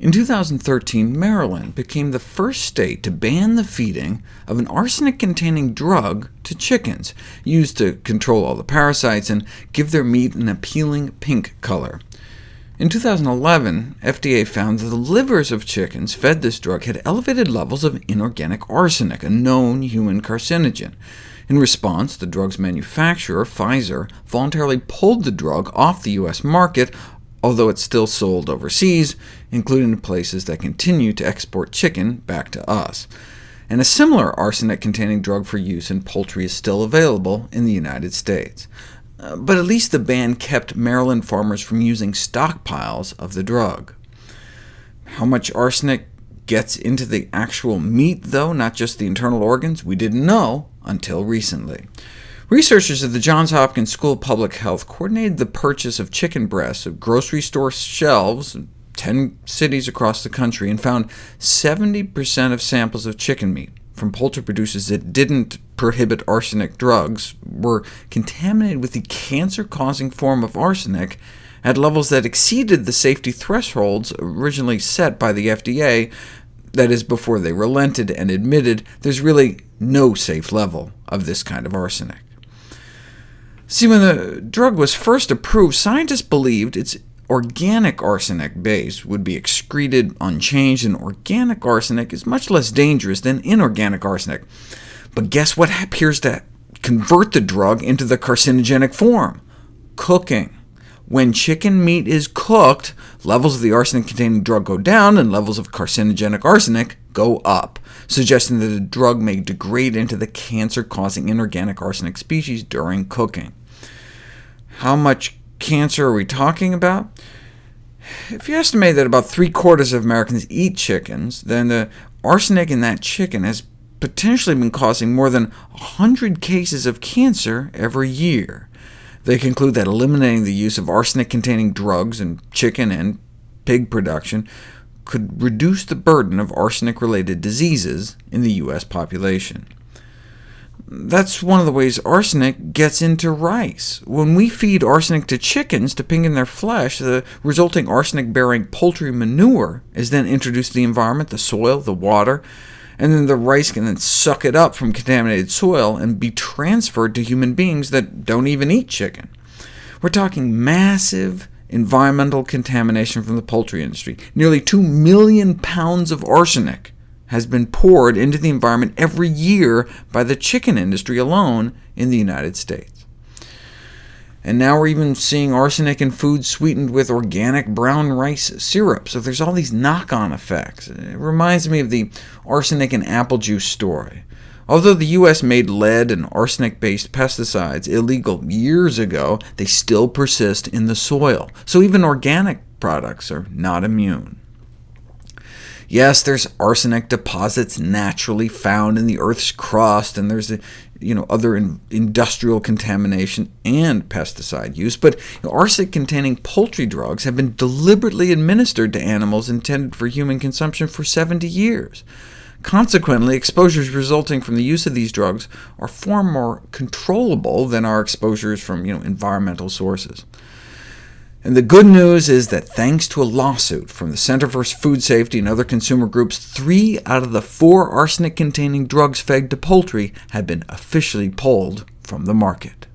In 2013, Maryland became the first state to ban the feeding of an arsenic-containing drug to chickens, used to control all the parasites and give their meat an appealing pink color. In 2011, FDA found that the livers of chickens fed this drug had elevated levels of inorganic arsenic, a known human carcinogen. In response, the drug's manufacturer, Pfizer, voluntarily pulled the drug off the U.S. market, although it's still sold overseas, including in places that continue to export chicken back to us. And a similar arsenic-containing drug for use in poultry is still available in the United States. But at least the ban kept Maryland farmers from using stockpiles of the drug. How much arsenic gets into the actual meat, though, not just the internal organs, we didn't know until recently. Researchers at the Johns Hopkins School of Public Health coordinated the purchase of chicken breasts at grocery store shelves in 10 cities across the country, and found 70% of samples of chicken meat from poultry producers that didn't prohibit arsenic drugs were contaminated with the cancer-causing form of arsenic at levels that exceeded the safety thresholds originally set by the FDA, that is, before they relented and admitted there's really no safe level of this kind of arsenic. See, when the drug was first approved, scientists believed its organic arsenic base would be excreted unchanged, and organic arsenic is much less dangerous than inorganic arsenic. But guess what appears to convert the drug into the carcinogenic form? Cooking. When chicken meat is cooked, levels of the arsenic-containing drug go down, and levels of carcinogenic arsenic go up, suggesting that the drug may degrade into the cancer-causing inorganic arsenic species during cooking. How much cancer are we talking about? If you estimate that about 3/4 of Americans eat chickens, then the arsenic in that chicken has potentially been causing more than 100 cases of cancer every year. They conclude that eliminating the use of arsenic-containing drugs in chicken and pig production could reduce the burden of arsenic-related diseases in the U.S. population. That's one of the ways arsenic gets into rice. When we feed arsenic to chickens to pink in their flesh, the resulting arsenic-bearing poultry manure is then introduced to the environment, the soil, the water, and then the rice can then suck it up from contaminated soil and be transferred to human beings that don't even eat chicken. We're talking massive environmental contamination from the poultry industry. Nearly 2 million pounds of arsenic has been poured into the environment every year by the chicken industry alone in the United States. And now we're even seeing arsenic in food sweetened with organic brown rice syrup, so there's all these knock-on effects. It reminds me of the arsenic in apple juice story. Although the U.S. made lead and arsenic-based pesticides illegal years ago, they still persist in the soil, so even organic products are not immune. Yes, there's arsenic deposits naturally found in the Earth's crust, and there's other industrial contamination and pesticide use, but arsenic-containing poultry drugs have been deliberately administered to animals intended for human consumption for 70 years. Consequently, exposures resulting from the use of these drugs are far more controllable than our exposures from environmental sources. And the good news is that thanks to a lawsuit from the Center for Food Safety and other consumer groups, 3 out of the 4 arsenic-containing drugs fed to poultry have been officially pulled from the market.